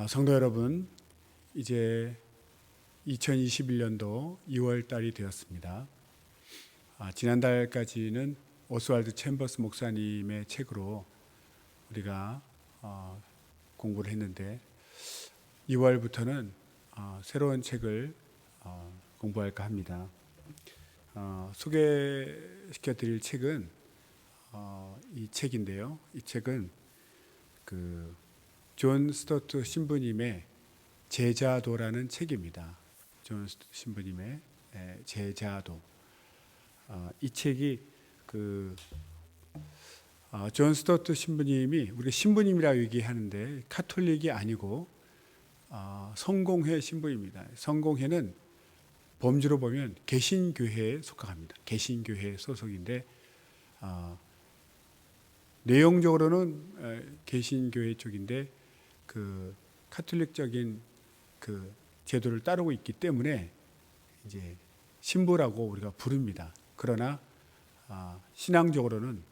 성도 여러분, 이제 2021년도 2월 달이 되었습니다. 지난달까지는 오스왈드 챔버스 목사님의 책으로 우리가 공부를 했는데 2월부터는 새로운 책을 공부할까 합니다. 소개시켜 드릴 책은 이 책인데요. 이 책은 존 스토트 신부님의 제자도라는 책입니다. 존 스토트 신부님의 제자도. 이 책이 존 스토트 신부님이 우리가 신부님이라고 얘기하는데 카톨릭이 아니고 성공회 신부입니다. 성공회는 범주로 보면 개신교회에 속합니다. 개신교회 소속인데 내용적으로는 개신교회 쪽인데 카톨릭적인 제도를 따르고 있기 때문에 이제 신부라고 우리가 부릅니다. 그러나 신앙적으로는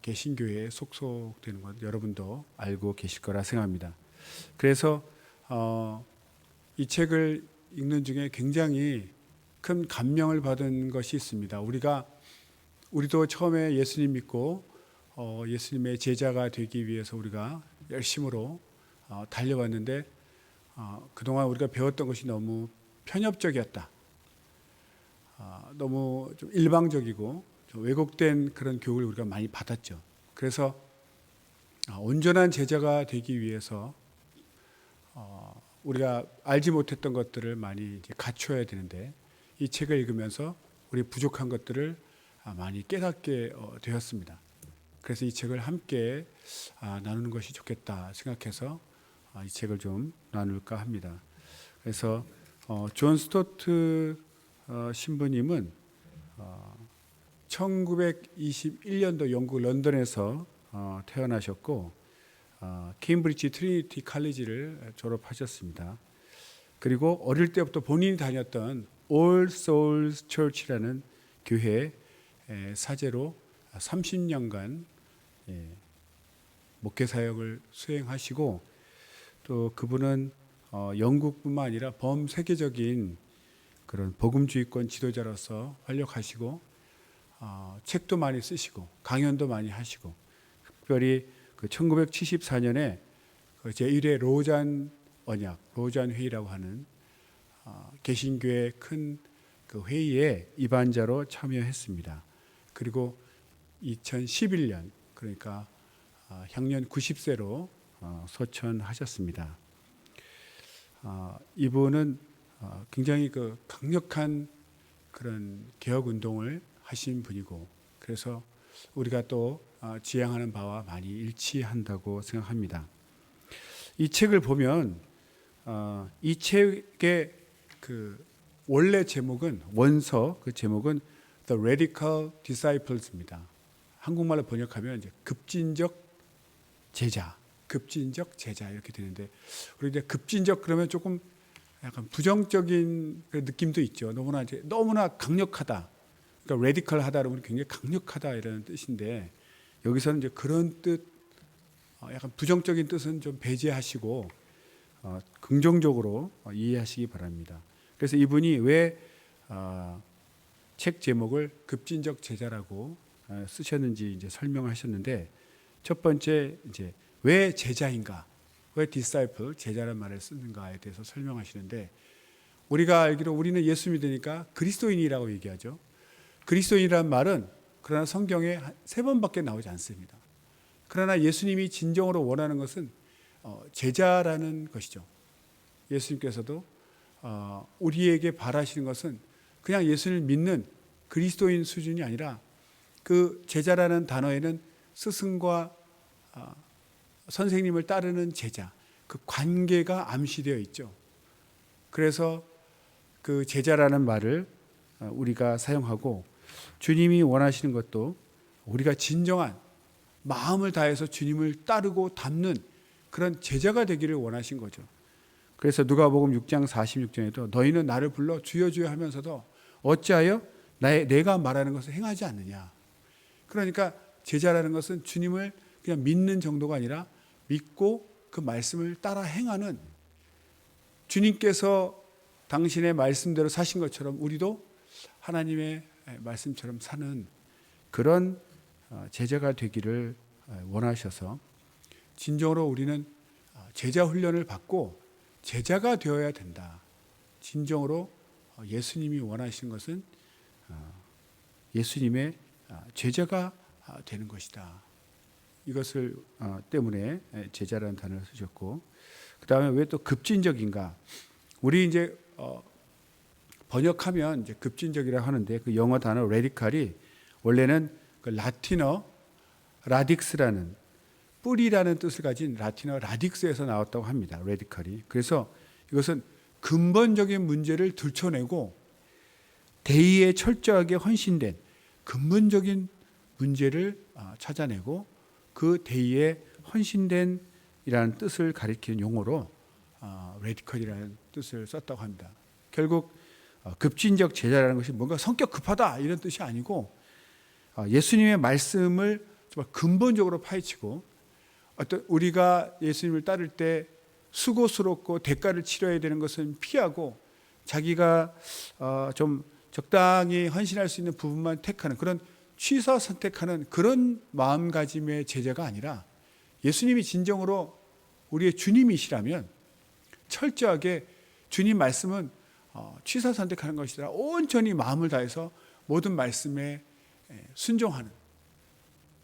개신교회에 속속되는 것 여러분도 알고 계실 거라 생각합니다. 그래서 이 책을 읽는 중에 굉장히 큰 감명을 받은 것이 있습니다. 우리도 처음에 예수님 믿고 예수님의 제자가 되기 위해서 우리가 열심으로 달려왔는데 그동안 우리가 배웠던 것이 너무 편협적이었다. 너무 좀 일방적이고 좀 왜곡된 그런 교육을 우리가 많이 받았죠. 그래서 온전한 제자가 되기 위해서 우리가 알지 못했던 것들을 많이 이제 갖춰야 되는데 이 책을 읽으면서 우리 부족한 것들을 많이 깨닫게 되었습니다. 그래서 이 책을 함께 나누는 것이 좋겠다 생각해서 이 책을 좀 나눌까 합니다. 그래서 존 스토트 신부님은 1921년도 영국 런던에서 태어나셨고 케임브리지 트리니티 칼리지를 졸업하셨습니다. 그리고 어릴 때부터 본인이 다녔던 All Souls Church라는 교회 사제로 30년간 목회 사역을 수행하시고 또 그분은 영국뿐만 아니라 범세계적인 그런 복음주의권 지도자로서 활약하시고 책도 많이 쓰시고 강연도 많이 하시고 특별히 1974년에 제1회 로잔 언약, 로잔 회의라고 하는 개신교회 큰 회의에 입안자로 참여했습니다. 그리고 2011년 그러니까 향년 90세로 소천하셨습니다. 이분은 굉장히 강력한 그런 개혁 운동을 하신 분이고 그래서 우리가 또 지향하는 바와 많이 일치한다고 생각합니다. 이 책을 보면 이 책의 원래 제목은 원서 제목은 The Radical Disciples입니다. 한국말로 번역하면 이제 급진적 제자 이렇게 되는데 우리 이제 급진적 그러면 조금 약간 부정적인 느낌도 있죠. 너무나 강력하다. 그러니까 레디컬하다 그러면 굉장히 강력하다 이런 뜻인데 여기서는 이제 그런 뜻, 약간 부정적인 뜻은 좀 배제하시고 긍정적으로 이해하시기 바랍니다. 그래서 이분이 왜 책 제목을 급진적 제자라고 쓰셨는지 이제 설명하셨는데 첫 번째 이제 왜 제자인가, 왜 disciple 제자란 말을 쓰는가에 대해서 설명하시는데 우리가 알기로 우리는 예수 믿으니까 그리스도인이라고 얘기하죠. 그리스도인이라는 말은 그러나 성경에 3번밖에 나오지 않습니다. 그러나 예수님이 진정으로 원하는 것은 제자라는 것이죠. 예수님께서도 우리에게 바라시는 것은 그냥 예수를 믿는 그리스도인 수준이 아니라 그 제자라는 단어에는 스승과 선생님을 따르는 제자, 그 관계가 암시되어 있죠. 그래서 그 제자라는 말을 우리가 사용하고 주님이 원하시는 것도 우리가 진정한 마음을 다해서 주님을 따르고 닮는 그런 제자가 되기를 원하신 거죠. 그래서 누가복음 6장 46절에도 너희는 나를 불러 주여 주여 하면서도 어찌하여 내가 말하는 것을 행하지 않느냐. 그러니까 제자라는 것은 주님을 그냥 믿는 정도가 아니라 믿고 그 말씀을 따라 행하는, 주님께서 당신의 말씀대로 사신 것처럼 우리도 하나님의 말씀처럼 사는 그런 제자가 되기를 원하셔서 진정으로 우리는 제자 훈련을 받고 제자가 되어야 된다. 진정으로 예수님이 원하시는 것은 예수님의 제자가 되는 것이다. 이것을 때문에 제자라는 단어를 쓰셨고, 그 다음에 왜 또 급진적인가? 우리 이제 번역하면 이제 급진적이라고 하는데 그 영어 단어 레디칼이 원래는 그 라틴어 라딕스라는 뿌리라는 뜻을 가진 라틴어 라딕스에서 나왔다고 합니다. 레디칼이. 그래서 이것은 근본적인 문제를 들춰내고 대의에 철저하게 헌신된 근본적인 문제를 찾아내고 그 대의에 헌신된 이라는 뜻을 가리키는 용어로 레디컬이라는 뜻을 썼다고 합니다. 결국 급진적 제자라는 것이 뭔가 성격 급하다 이런 뜻이 아니고 예수님의 말씀을 정말 근본적으로 파헤치고, 어떤 우리가 예수님을 따를 때 수고스럽고 대가를 치러야 되는 것은 피하고 자기가 좀 적당히 헌신할 수 있는 부분만 택하는 그런 취사 선택하는 그런 마음가짐의 제자가 아니라, 예수님이 진정으로 우리의 주님이시라면 철저하게 주님 말씀은 취사 선택하는 것이라 온전히 마음을 다해서 모든 말씀에 순종하는,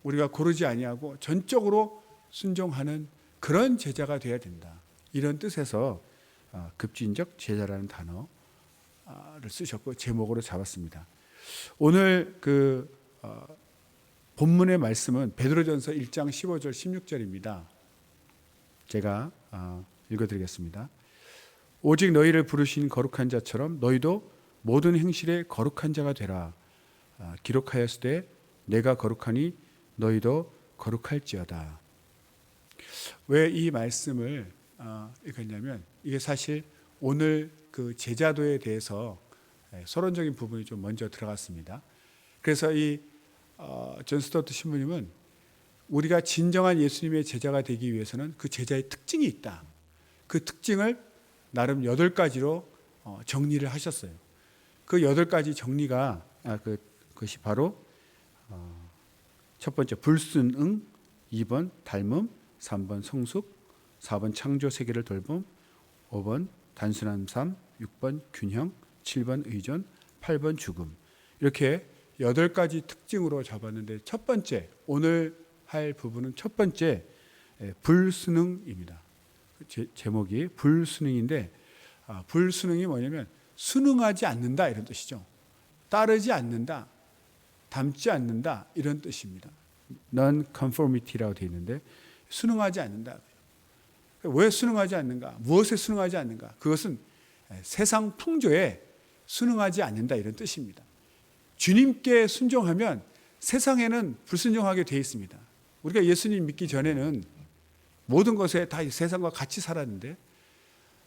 우리가 고르지 아니하고 전적으로 순종하는 그런 제자가 되어야 된다. 이런 뜻에서 급진적 제자라는 단어를 쓰셨고 제목으로 잡았습니다. 오늘 본문의 말씀은 베드로전서 1장 15절 16절입니다. 제가 읽어드리겠습니다. 오직 너희를 부르신 거룩한 자처럼 너희도 모든 행실에 거룩한 자가 되라. 기록하였으되 내가 거룩하니 너희도 거룩할지어다. 왜 이 말씀을 읽었냐면, 이게 사실 오늘 그 제자도에 대해서 서론적인 부분이 좀 먼저 들어갔습니다. 그래서 이 존 스튜어트 신부님은 우리가 진정한 예수님의 제자가 되기 위해서는 그 제자의 특징이 있다. 그 특징을 나름 8가지로 정리를 하셨어요. 그 8가지 정리가 그것이 바로 첫 번째 불순응, 2번 닮음, 3번 성숙, 4번 창조 세계를 돌봄, 5번 단순한 삶, 6번 균형, 7번 의존, 8번 죽음. 이렇게 8가지 특징으로 잡았는데, 첫 번째, 오늘 할 부분은 첫 번째 불순응입니다. 제목이 불순응인데, 불순응이 뭐냐면 순응하지 않는다 이런 뜻이죠. 따르지 않는다, 닮지 않는다 이런 뜻입니다. non-conformity라고 되어 있는데 순응하지 않는다. 왜 순응하지 않는가? 무엇에 순응하지 않는가? 그것은 세상 풍조에 순응하지 않는다 이런 뜻입니다. 주님께 순종하면 세상에는 불순종하게 되어 있습니다. 우리가 예수님 믿기 전에는 모든 것에 다 세상과 같이 살았는데,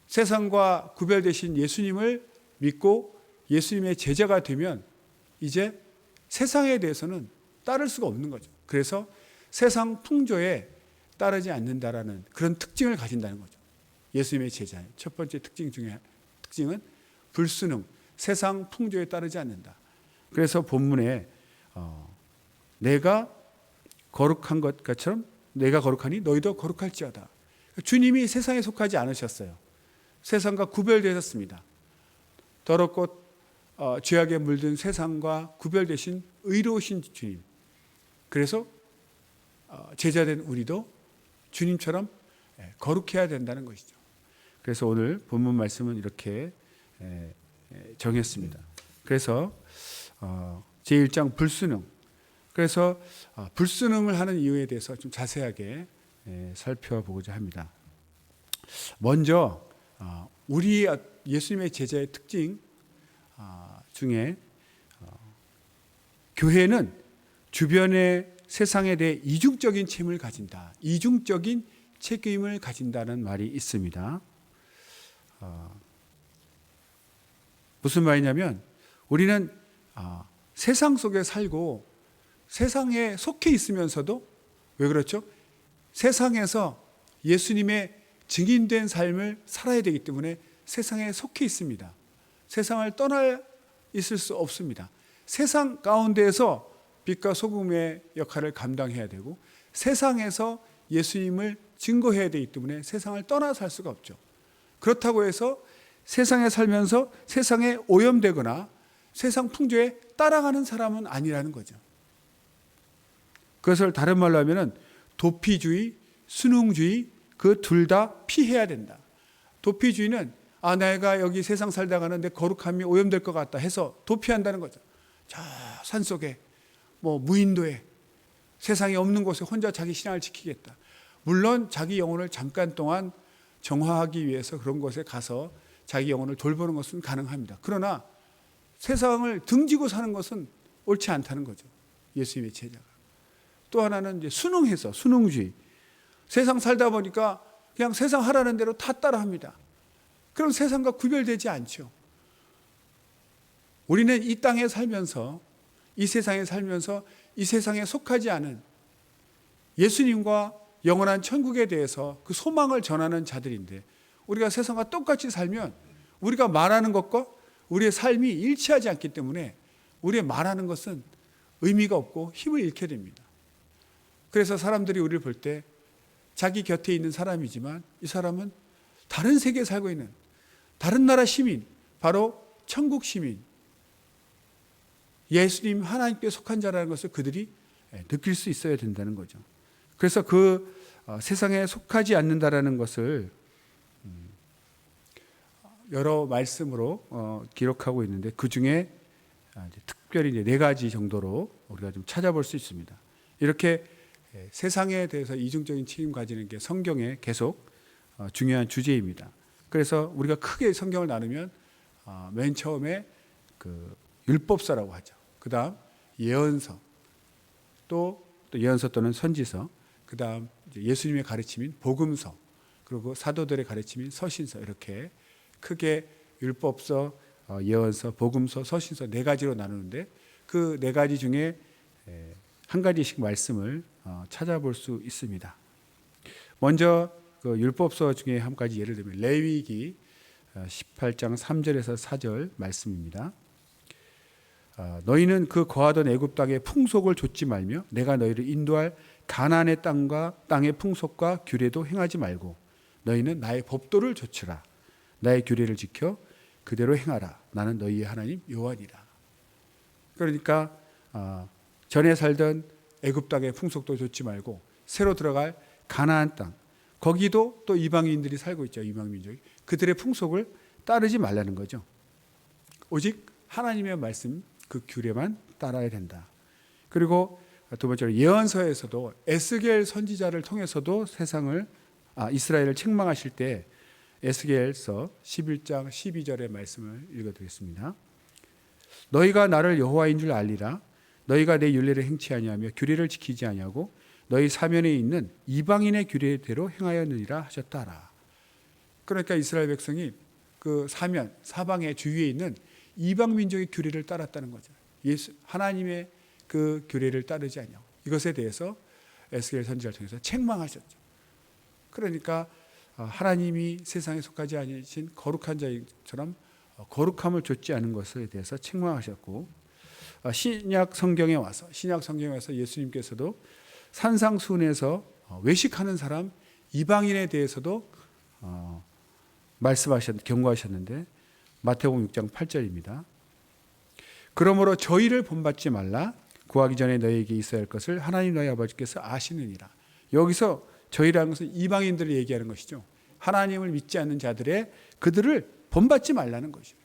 세상과 구별되신 예수님을 믿고 예수님의 제자가 되면 이제 세상에 대해서는 따를 수가 없는 거죠. 그래서 세상 풍조에 따르지 않는다라는 그런 특징을 가진다는 거죠. 예수님의 제자의 첫 번째 특징은 불순응, 세상 풍조에 따르지 않는다. 그래서 본문에 내가 거룩한 것처럼 내가 거룩하니 너희도 거룩할지어다. 주님이 세상에 속하지 않으셨어요. 세상과 구별되셨습니다. 더럽고 죄악에 물든 세상과 구별되신 의로우신 주님. 그래서 제자된 우리도 주님처럼 거룩해야 된다는 것이죠. 그래서 오늘 본문 말씀은 이렇게 정했습니다. 그래서 제1장 불순응. 그래서 불순응을 하는 이유에 대해서 좀 자세하게 살펴보고자 합니다. 먼저 우리 예수님의 제자의 특징 중에 교회는 주변의 세상에 대해 이중적인 책임을 가진다. 이중적인 책임을 가진다는 말이 있습니다. 무슨 말이냐면, 우리는 세상 속에 살고 세상에 속해 있으면서도, 왜 그렇죠? 세상에서 예수님의 증인된 삶을 살아야 되기 때문에 세상에 속해 있습니다. 세상을 떠나 있을 수 없습니다. 세상 가운데에서 빛과 소금의 역할을 감당해야 되고 세상에서 예수님을 증거해야 되기 때문에 세상을 떠나 살 수가 없죠. 그렇다고 해서 세상에 살면서 세상에 오염되거나 세상 풍조에 따라가는 사람은 아니라는 거죠. 그것을 다른 말로 하면은 도피주의, 순응주의 그 둘 다 피해야 된다. 도피주의는 내가 여기 세상 살다가는 내 거룩함이 오염될 것 같다 해서 도피한다는 거죠. 저 산속에 무인도에 세상에 없는 곳에 혼자 자기 신앙을 지키겠다. 물론 자기 영혼을 잠깐 동안 정화하기 위해서 그런 곳에 가서 자기 영혼을 돌보는 것은 가능합니다. 그러나 세상을 등지고 사는 것은 옳지 않다는 거죠. 예수님의 제자가. 또 하나는 이제 순응해서 순응주의. 세상 살다 보니까 그냥 세상 하라는 대로 다 따라합니다. 그럼 세상과 구별되지 않죠. 우리는 이 땅에 살면서 이 세상에 살면서 이 세상에 속하지 않은 예수님과 영원한 천국에 대해서 그 소망을 전하는 자들인데 우리가 세상과 똑같이 살면 우리가 말하는 것과 우리의 삶이 일치하지 않기 때문에 우리의 말하는 것은 의미가 없고 힘을 잃게 됩니다. 그래서 사람들이 우리를 볼 때 자기 곁에 있는 사람이지만 이 사람은 다른 세계에 살고 있는 다른 나라 시민, 바로 천국 시민, 예수님 하나님께 속한 자라는 것을 그들이 느낄 수 있어야 된다는 거죠. 그래서 그 세상에 속하지 않는다라는 것을 여러 말씀으로 기록하고 있는데 그 중에 특별히 이제 4가지 정도로 우리가 좀 찾아볼 수 있습니다. 이렇게 세상에 대해서 이중적인 책임 가지는 게 성경에 계속 중요한 주제입니다. 그래서 우리가 크게 성경을 나누면 맨 처음에 그 율법서라고 하죠. 그 다음 예언서, 또 예언서 또는 선지서, 그 다음 예수님의 가르침인 복음서, 그리고 사도들의 가르침인 서신서, 이렇게 크게 율법서, 예언서, 복음서, 서신서 4가지로 나누는데 그 4가지 중에 한 가지씩 말씀을 찾아볼 수 있습니다. 먼저 그 율법서 중에 한 가지 예를 들면 레위기 18장 3절에서 4절 말씀입니다. 너희는 그 거하던 애굽 땅의 풍속을 좇지 말며 내가 너희를 인도할 가나안의 땅과 땅의 풍속과 규례도 행하지 말고 너희는 나의 법도를 좇으라. 나의 규례를 지켜 그대로 행하라. 나는 너희의 하나님 여호와니라. 그러니까 전에 살던 애굽 땅의 풍속도 좇지 말고 새로 들어갈 가나안 땅, 거기도 또 이방인들이 살고 있죠. 이방 민족이. 그들의 풍속을 따르지 말라는 거죠. 오직 하나님의 말씀, 그 규례만 따라야 된다. 그리고 두 번째로 예언서에서도 에스겔 선지자를 통해서도 이스라엘을 책망하실 때 에스겔서 11장 12절의 말씀을 읽어드리겠습니다. 너희가 나를 여호와인 줄 알리라. 너희가 내 율례를 행치 아니하며 규례를 지키지 아니하고 너희 사면에 있는 이방인의 규례대로 행하였느니라 하셨다라. 그러니까 이스라엘 백성이 그 사방의 주위에 있는 이방 민족의 규례를 따랐다는 거죠. 하나님의 그 규례를 따르지 아니하고 이것에 대해서 에스겔 선지자를 통해서 책망하셨죠. 그러니까 하나님이 세상에 속하지 아니신 거룩한 자처럼 거룩함을 좇지 않은 것에 대해서 책망하셨고 신약 성경에 와서 예수님께서도 산상수훈에서 외식하는 사람 이방인에 대해서도 경고하셨는데 마태복음 6장 8절입니다. 그러므로 저희를 본받지 말라. 구하기 전에 너희에게 있어야 할 것을 하나님 너희 아버지께서 아시느니라. 여기서 저희라는 것은 이방인들을 얘기하는 것이죠. 하나님을 믿지 않는 그들을 본받지 말라는 것이죠.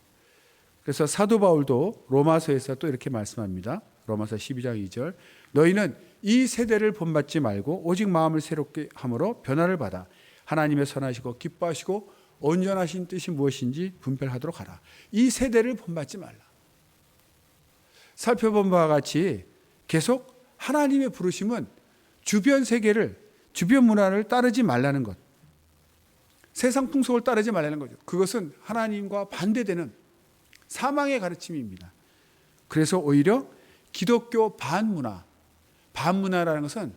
그래서 사도 바울도 로마서에서 또 이렇게 말씀합니다. 로마서 12장 2절. 너희는 이 세대를 본받지 말고 오직 마음을 새롭게 함으로 변화를 받아 하나님의 선하시고 기뻐하시고 온전하신 뜻이 무엇인지 분별하도록 하라. 이 세대를 본받지 말라. 살펴본 바와 같이 계속 하나님의 부르심은 주변 세계를, 주변 문화를 따르지 말라는 것, 세상 풍속을 따르지 말라는 거죠. 그것은 하나님과 반대되는 사망의 가르침입니다. 그래서 오히려 기독교 반문화라는 것은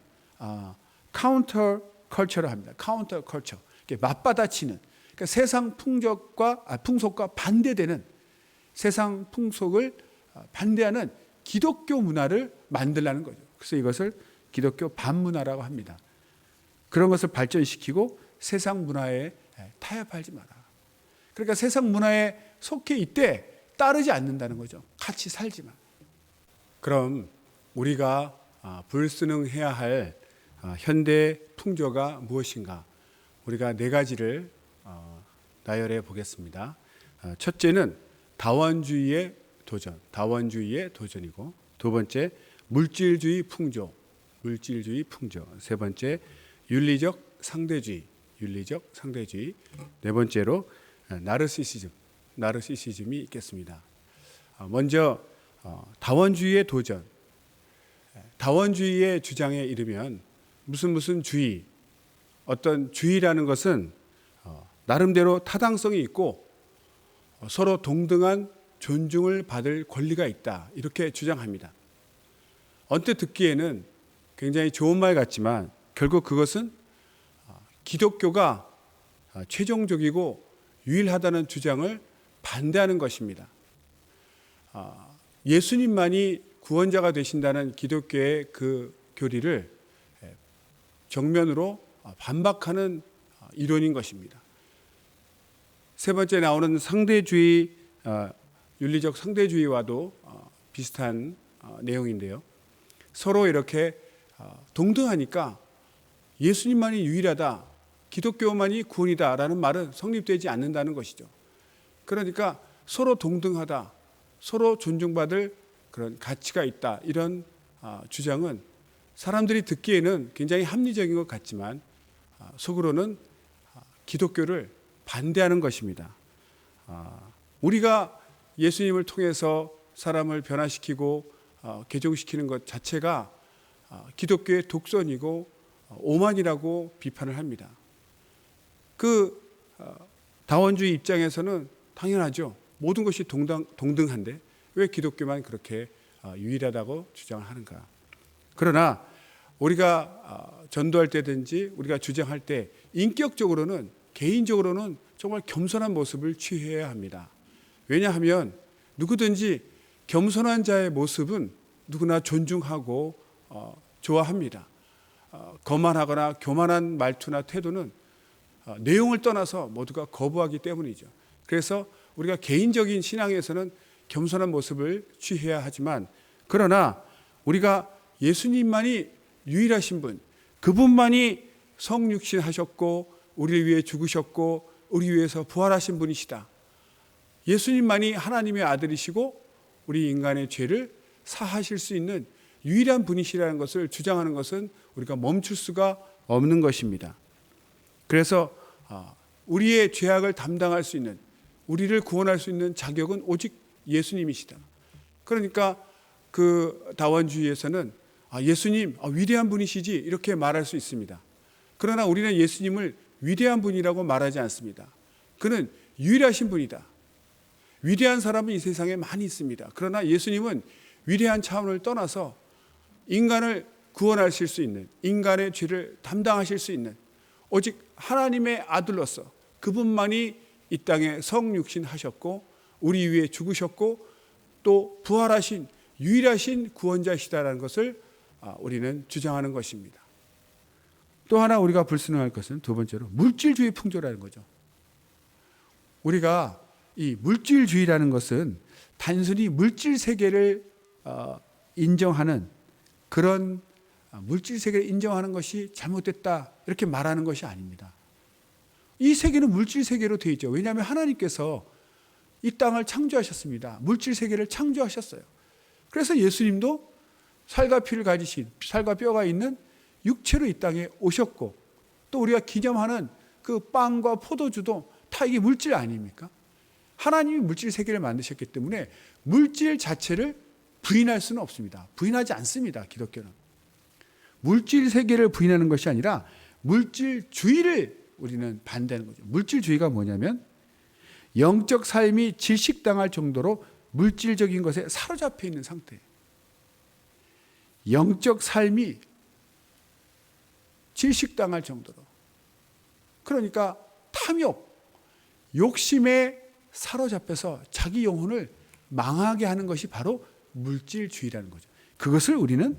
counter 컬처를 합니다. 카운터 컬처. 맞받아치는, 그러니까 세상 풍속과 반대되는, 세상 풍속을 반대하는 기독교 문화를 만들라는 거죠. 그래서 이것을 기독교 반문화라고 합니다. 그런 것을 발전시키고 세상 문화에 타협하지 마라. 그러니까 세상 문화에 속해 있되 따르지 않는다는 거죠. 같이 살지만. 그럼 우리가 불순응해야 할 현대 풍조가 무엇인가? 우리가 네 가지를 나열해 보겠습니다. 첫째는 다원주의의 도전이고, 두 번째 물질주의 풍조. 세 번째 윤리적 상대주의. 네 번째로 나르시시즘이 있겠습니다. 먼저 다원주의의 도전. 다원주의의 주장에 이르면 무슨 주의, 어떤 주의라는 것은 나름대로 타당성이 있고 서로 동등한 존중을 받을 권리가 있다, 이렇게 주장합니다. 언뜻 듣기에는 굉장히 좋은 말 같지만 결국 그것은 기독교가 최종적이고 유일하다는 주장을 반대하는 것입니다. 예수님만이 구원자가 되신다는 기독교의 그 교리를 정면으로 반박하는 이론인 것입니다. 세 번째 나오는 상대주의, 윤리적 상대주의와도 비슷한 내용인데요. 서로 이렇게 동등하니까 예수님만이 유일하다, 기독교만이 구원이다라는 말은 성립되지 않는다는 것이죠. 그러니까 서로 동등하다, 서로 존중받을 그런 가치가 있다, 이런 주장은 사람들이 듣기에는 굉장히 합리적인 것 같지만 속으로는 기독교를 반대하는 것입니다. 우리가 예수님을 통해서 사람을 변화시키고 개종시키는 것 자체가 기독교의 독선이고 오만이라고 비판을 합니다. 그 다원주의 입장에서는 당연하죠. 모든 것이 동등한데 왜 기독교만 그렇게 유일하다고 주장을 하는가. 그러나 우리가 전도할 때든지 우리가 주장할 때 인격적으로는, 개인적으로는 정말 겸손한 모습을 취해야 합니다. 왜냐하면 누구든지 겸손한 자의 모습은 누구나 존중하고 좋아합니다. 거만하거나 교만한 말투나 태도는 내용을 떠나서 모두가 거부하기 때문이죠. 그래서 우리가 개인적인 신앙에서는 겸손한 모습을 취해야 하지만, 그러나 우리가 예수님만이 유일하신 분, 그분만이 성육신 하셨고 우리를 위해 죽으셨고 우리 위해서 부활하신 분이시다. 예수님만이 하나님의 아들이시고 우리 인간의 죄를 사하실 수 있는 유일한 분이시라는 것을 주장하는 것은 우리가 멈출 수가 없는 것입니다. 그래서 우리의 죄악을 담당할 수 있는, 우리를 구원할 수 있는 자격은 오직 예수님이시다. 그러니까 그 다원주의에서는 예수님 위대한 분이시지, 이렇게 말할 수 있습니다. 그러나 우리는 예수님을 위대한 분이라고 말하지 않습니다. 그는 유일하신 분이다. 위대한 사람은 이 세상에 많이 있습니다. 그러나 예수님은 위대한 차원을 떠나서 인간을 구원하실 수 있는, 인간의 죄를 담당하실 수 있는 오직 하나님의 아들로서 그분만이 이 땅에 성육신하셨고 우리 위해 죽으셨고 또 부활하신 유일하신 구원자시다라는 것을 우리는 주장하는 것입니다. 또 하나 우리가 불순응할 것은 두 번째로 물질주의 풍조라는 거죠. 우리가 이 물질주의라는 것은 단순히 물질 세계를 인정하는, 그런 물질 세계를 인정하는 것이 잘못됐다 이렇게 말하는 것이 아닙니다. 이 세계는 물질 세계로 되어 있죠. 왜냐하면 하나님께서 이 땅을 창조하셨습니다. 물질 세계를 창조하셨어요. 그래서 예수님도 살과 피를 가지신, 살과 뼈가 있는 육체로 이 땅에 오셨고, 또 우리가 기념하는 그 빵과 포도주도 다 이게 물질 아닙니까? 하나님이 물질 세계를 만드셨기 때문에 물질 자체를 부인할 수는 없습니다. 부인하지 않습니다. 기독교는. 물질 세계를 부인하는 것이 아니라 물질주의를 우리는 반대하는 거죠. 물질주의가 뭐냐면 영적 삶이 질식당할 정도로 물질적인 것에 사로잡혀 있는 상태. 영적 삶이 질식당할 정도로. 그러니까 탐욕, 욕심에 사로잡혀서 자기 영혼을 망하게 하는 것이 바로 물질주의라는 거죠. 그것을 우리는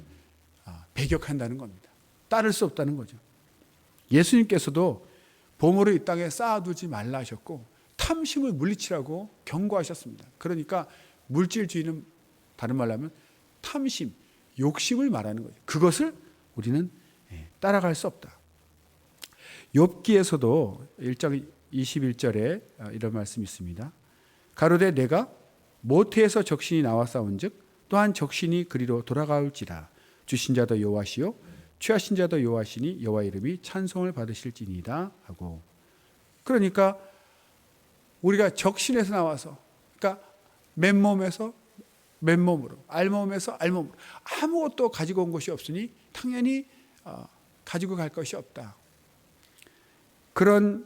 배격한다는 겁니다. 따를 수 없다는 거죠. 예수님께서도 보물을 이 땅에 쌓아두지 말라 하셨고 탐심을 물리치라고 경고하셨습니다. 그러니까 물질주의는 다른 말로 하면 탐심, 욕심을 말하는 거죠. 그것을 우리는 따라갈 수 없다. 욥기에서도 1장 21절에 이런 말씀이 있습니다. 가로되 내가 모태에서 적신이 나와 싸운즉 또한 적신이 그리로 돌아가올지라. 주신 자도 여호와시요 취하신 자도 여호와시니 여호와 이름이 찬송을 받으실지니이다 하고. 그러니까 우리가 적신에서 나와서, 그러니까 맨몸에서 맨몸으로, 알몸에서 알몸으로 아무것도 가지고 온 것이 없으니 당연히 가지고 갈 것이 없다. 그런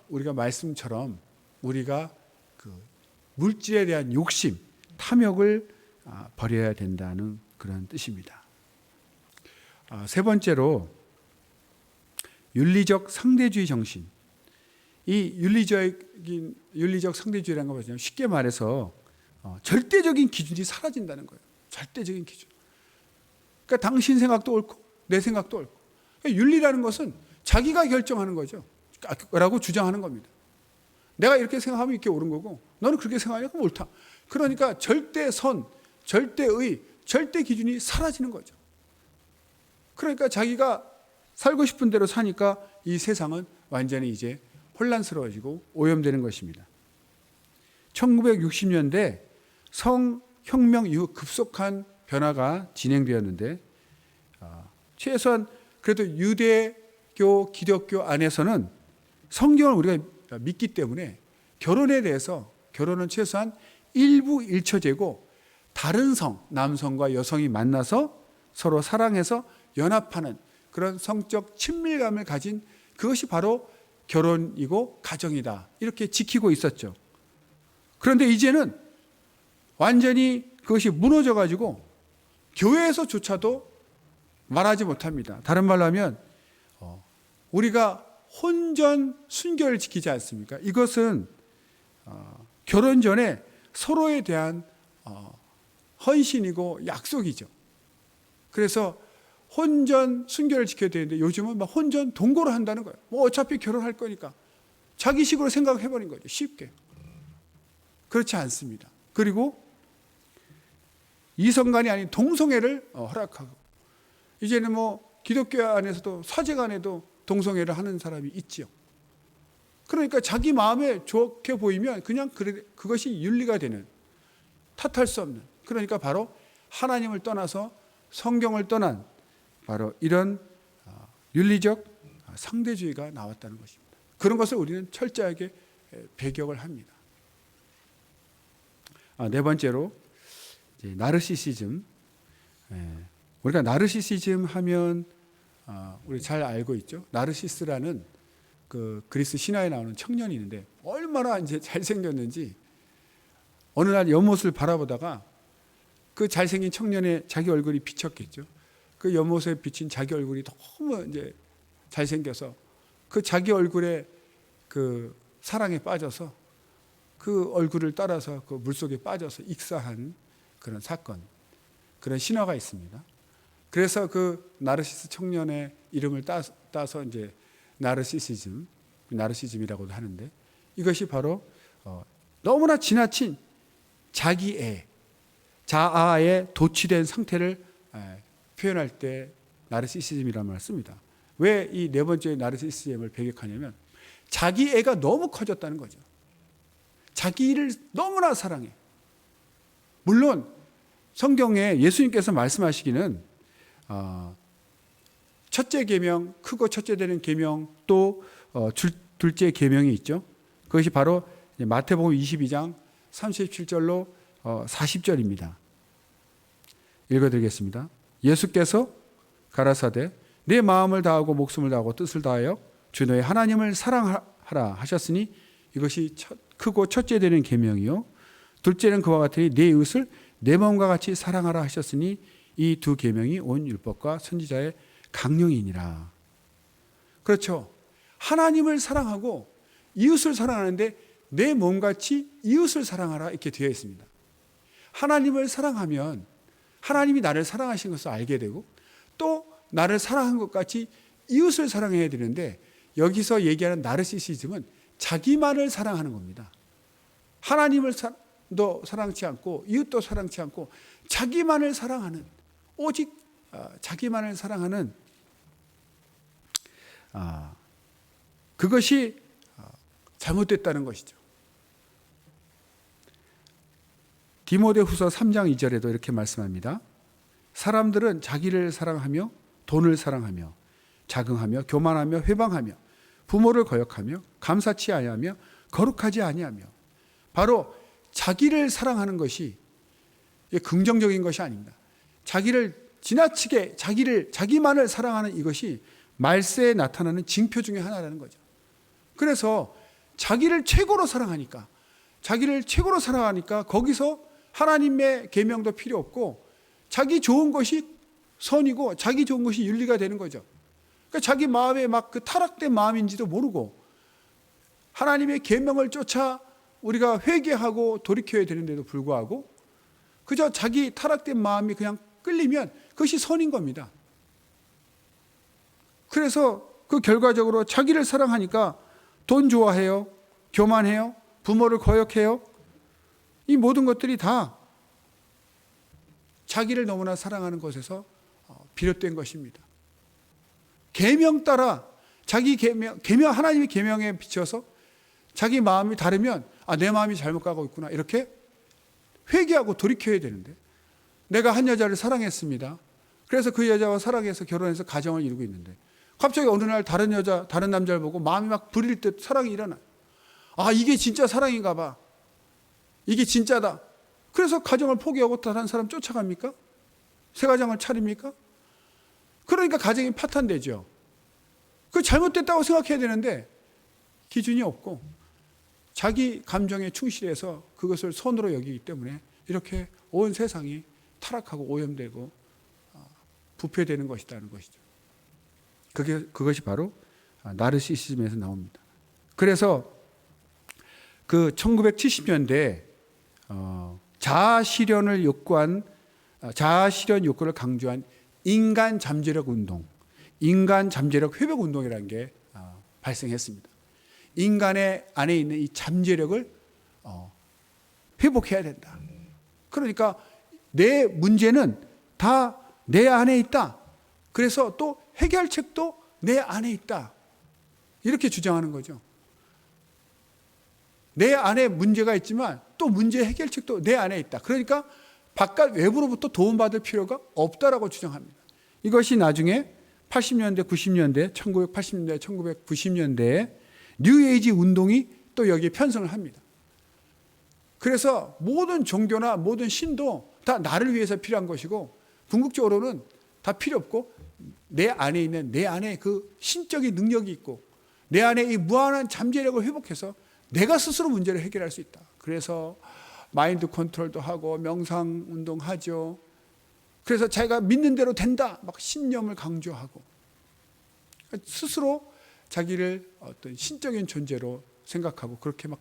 우리가 말씀처럼 우리가 그 물질에 대한 욕심, 탐욕을 버려야 된다는 그런 뜻입니다. 세 번째로 윤리적 상대주의 정신. 이 윤리적 상대주의라는 거 뭐냐면 쉽게 말해서 절대적인 기준이 사라진다는 거예요. 절대적인 기준. 그러니까 당신 생각도 옳고 내 생각도 옳고. 그러니까 윤리라는 것은 자기가 결정하는 거죠. 라고 주장하는 겁니다. 내가 이렇게 생각하면 이렇게 옳은 거고 너는 그렇게 생각하니까 옳다. 그러니까 절대선, 절대의, 절대 기준이 사라지는 거죠. 그러니까 자기가 살고 싶은 대로 사니까 이 세상은 완전히 이제 혼란스러워지고 오염되는 것입니다. 1960년대 성혁명 이후 급속한 변화가 진행되었는데 최소한 그래도 유대교, 기독교 안에서는 성경을 우리가 믿기 때문에 결혼에 대해서 결혼은 최소한 일부 일처제고 다른 성, 남성과 여성이 만나서 서로 사랑해서 연합하는 그런 성적 친밀감을 가진 그것이 바로 결혼이고 가정이다. 이렇게 지키고 있었죠. 그런데 이제는 완전히 그것이 무너져가지고 교회에서조차도 말하지 못합니다. 다른 말로 하면 우리가 혼전 순결을 지키지 않습니까? 이것은 결혼 전에 서로에 대한 헌신이고 약속이죠. 그래서 혼전 순결을 지켜야 되는데 요즘은 막 혼전 동거를 한다는 거예요. 뭐 어차피 결혼할 거니까 자기식으로 생각해버린 거죠. 쉽게. 그렇지 않습니다. 그리고 이성간이 아닌 동성애를 허락하고 이제는 뭐 기독교 안에서도 사제간에도 동성애를 하는 사람이 있지요. 그러니까 자기 마음에 좋게 보이면 그냥 그것이 윤리가 되는, 탓할 수 없는, 그러니까 바로 하나님을 떠나서 성경을 떠난 바로 이런 윤리적 상대주의가 나왔다는 것입니다. 그런 것을 우리는 철저하게 배격을 합니다. 네 번째로 나르시시즘. 우리가 나르시시즘 하면 우리 잘 알고 있죠. 나르시스라는 그 그리스 신화에 나오는 청년이 있는데 얼마나 이제 잘생겼는지 어느 날 연못을 바라보다가 그 잘생긴 청년의 자기 얼굴이 비쳤겠죠. 그 연못에 비친 자기 얼굴이 너무 이제 잘생겨서 그 자기 얼굴에 그 사랑에 빠져서 그 얼굴을 따라서 그 물속에 빠져서 익사한 그런 사건, 그런 신화가 있습니다. 그래서 그 나르시스 청년의 이름을 따서 이제 나르시즘이라고도 하는데 이것이 바로 너무나 지나친 자기애, 자아에 도취된 상태를 표현할 때 나르시시즘이라는 말을 씁니다. 왜 이 네 번째 나르시시즘을 배격하냐면 자기애가 너무 커졌다는 거죠. 자기를 너무나 사랑해. 물론 성경에 예수님께서 말씀하시기는 첫째 계명, 크고 첫째 되는 계명, 또 둘째 계명이 있죠. 그것이 바로 마태복음 22장 37절로 40절입니다. 읽어드리겠습니다. 예수께서 가라사대 내 마음을 다하고 목숨을 다하고 뜻을 다하여 주 너의 하나님을 사랑하라 하셨으니 이것이 크고 첫째 되는 계명이요 둘째는 그와 같으니 내 이웃을 내 마음과 같이 사랑하라 하셨으니 이 두 계명이 온 율법과 선지자의 강령이니라. 그렇죠. 하나님을 사랑하고 이웃을 사랑하는데 내 몸같이 이웃을 사랑하라 이렇게 되어 있습니다. 하나님을 사랑하면 하나님이 나를 사랑하신 것을 알게 되고 또 나를 사랑한 것 같이 이웃을 사랑해야 되는데 여기서 얘기하는 나르시시즘은 자기만을 사랑하는 겁니다. 하나님을 사랑치 않고 이웃도 사랑치 않고 자기만을 사랑하는 오직 자기만을 사랑하는 그것이 잘못됐다는 것이죠. 디모데후서 3장 2절에도 이렇게 말씀합니다. 사람들은 자기를 사랑하며 돈을 사랑하며 자긍하며 교만하며 회방하며 부모를 거역하며 감사치 아니하며 거룩하지 아니하며 바로 자기를 사랑하는 것이 긍정적인 것이 아닙니다. 자기를 지나치게 자기만을 사랑하는 이것이 말세에 나타나는 징표 중에 하나라는 거죠. 그래서 자기를 최고로 사랑하니까 거기서 하나님의 계명도 필요 없고 자기 좋은 것이 선이고 자기 좋은 것이 윤리가 되는 거죠. 그러니까 자기 마음에 막 그 타락된 마음인지도 모르고 하나님의 계명을 쫓아 우리가 회개하고 돌이켜야 되는데도 불구하고 그저 자기 타락된 마음이 그냥 끌리면 그것이 선인 겁니다. 그래서 그 결과적으로 자기를 사랑하니까 돈 좋아해요, 교만해요, 부모를 거역해요. 이 모든 것들이 다 자기를 너무나 사랑하는 것에서 비롯된 것입니다. 계명 따라 자기 계명 하나님의 계명에 비춰서 자기 마음이 다르면 내 마음이 잘못 가고 있구나 이렇게 회개하고 돌이켜야 되는데 내가 한 여자를 사랑했습니다. 그래서 그 여자와 사랑해서 결혼해서 가정을 이루고 있는데 갑자기 어느 날 다른 남자를 보고 마음이 막 부릴 듯 사랑이 일어나요. 이게 진짜 사랑인가 봐. 이게 진짜다. 그래서 가정을 포기하고 다른 사람 쫓아갑니까? 새 가정을 차립니까? 그러니까 가정이 파탄되죠. 그 잘못됐다고 생각해야 되는데 기준이 없고 자기 감정에 충실해서 그것을 선으로 여기기 때문에 이렇게 온 세상이 타락하고 오염되고 부패되는 것이라는 것이죠. 그것이 바로 나르시시즘에서 나옵니다. 그래서 그 1970년대 자아 실현 요구를 강조한 인간 잠재력 운동, 인간 잠재력 회복 운동이라는 게 발생했습니다. 인간의 안에 있는 이 잠재력을 회복해야 된다. 그러니까 내 문제는 다 내 안에 있다. 그래서 또 해결책도 내 안에 있다. 이렇게 주장하는 거죠. 내 안에 문제가 있지만 또 문제 해결책도 내 안에 있다. 그러니까 바깥 외부로부터 도움받을 필요가 없다라고 주장합니다. 이것이 나중에 80년대, 90년대, 1980년대, 1990년대에 뉴에이지 운동이 또 여기에 편성을 합니다. 그래서 모든 종교나 모든 신도 다 나를 위해서 필요한 것이고 궁극적으로는 다 필요 없고 내 안에 있는 내 안에 그 신적인 능력이 있고 내 안에 이 무한한 잠재력을 회복해서 내가 스스로 문제를 해결할 수 있다. 그래서 마인드 컨트롤도 하고 명상 운동하죠. 그래서 자기가 믿는 대로 된다. 막 신념을 강조하고 스스로 자기를 어떤 신적인 존재로 생각하고 그렇게 막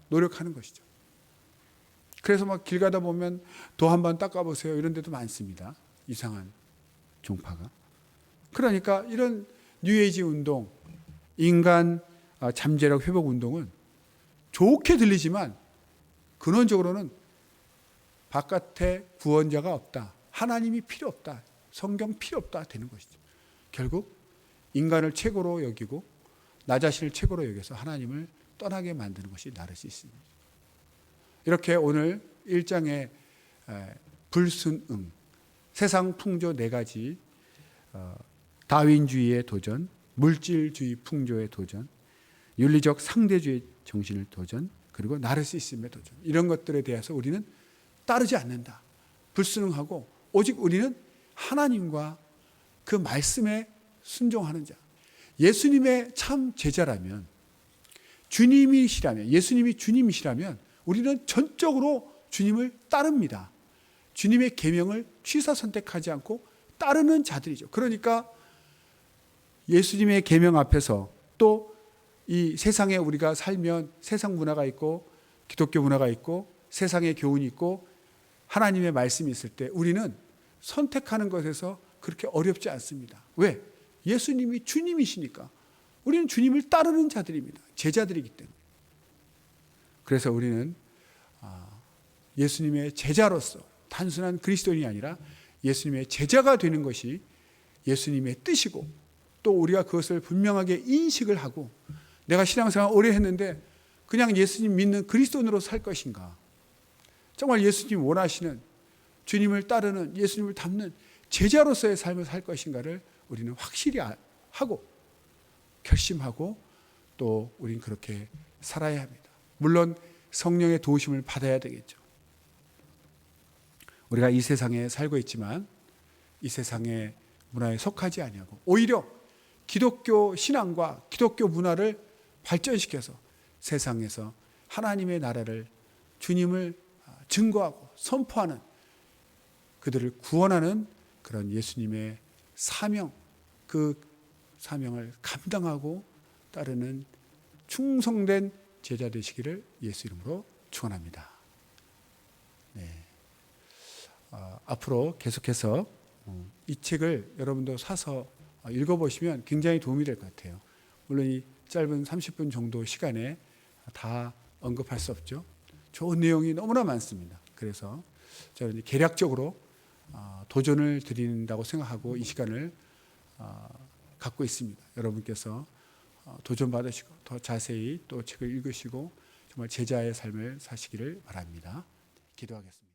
노력하는 것이죠. 그래서 막 길 가다 보면 도 한번 닦아보세요. 이런 데도 많습니다. 이상한 종파가. 그러니까 이런 뉴에이지 운동, 인간 잠재력 회복 운동은 좋게 들리지만 근원적으로는 바깥에 구원자가 없다. 하나님이 필요 없다. 성경 필요 없다 되는 것이죠. 결국 인간을 최고로 여기고 나 자신을 최고로 여겨서 하나님을 떠나게 만드는 것이 나르시시즘입니다. 이렇게 오늘 1장의 불순응, 세상 풍조 4가지, 다윈주의의 도전, 물질주의 풍조의 도전, 윤리적 상대주의 정신의 도전, 그리고 나르시시즘의 도전, 이런 것들에 대해서 우리는 따르지 않는다. 불순응하고 오직 우리는 하나님과 그 말씀에 순종하는 자, 예수님의 참 제자라면, 예수님이 주님이시라면 우리는 전적으로 주님을 따릅니다. 주님의 계명을 취사 선택하지 않고 따르는 자들이죠. 그러니까 예수님의 계명 앞에서 또 이 세상에 우리가 살면 세상 문화가 있고 기독교 문화가 있고 세상의 교훈이 있고 하나님의 말씀이 있을 때 우리는 선택하는 것에서 그렇게 어렵지 않습니다. 왜? 예수님이 주님이시니까. 우리는 주님을 따르는 자들입니다. 제자들이기 때문에. 그래서 우리는 예수님의 제자로서 단순한 그리스도인이 아니라 예수님의 제자가 되는 것이 예수님의 뜻이고 또 우리가 그것을 분명하게 인식을 하고 내가 신앙생활 오래 했는데 그냥 예수님 믿는 그리스도인으로 살 것인가? 정말 예수님 원하시는 주님을 따르는 예수님을 닮는 제자로서의 삶을 살 것인가를 우리는 확실히 하고 결심하고 또 우리는 그렇게 살아야 합니다. 물론 성령의 도우심을 받아야 되겠죠. 우리가 이 세상에 살고 있지만 이 세상의 문화에 속하지 아니하고 오히려 기독교 신앙과 기독교 문화를 발전시켜서 세상에서 하나님의 나라를 주님을 증거하고 선포하는 그들을 구원하는 그런 예수님의 사명, 그 사명을 감당하고 따르는 충성된 제자 되시기를 예수 이름으로 축원합니다. 네. 앞으로 계속해서 이 책을 여러분도 사서 읽어보시면 굉장히 도움이 될 것 같아요. 물론 이 짧은 30분 정도 시간에 다 언급할 수 없죠. 좋은 내용이 너무나 많습니다. 그래서 저는 계략적으로 도전을 드린다고 생각하고 이 시간을 갖고 있습니다. 여러분께서 도전 받으시고 더 자세히 또 책을 읽으시고 정말 제자의 삶을 사시기를 바랍니다. 기도하겠습니다.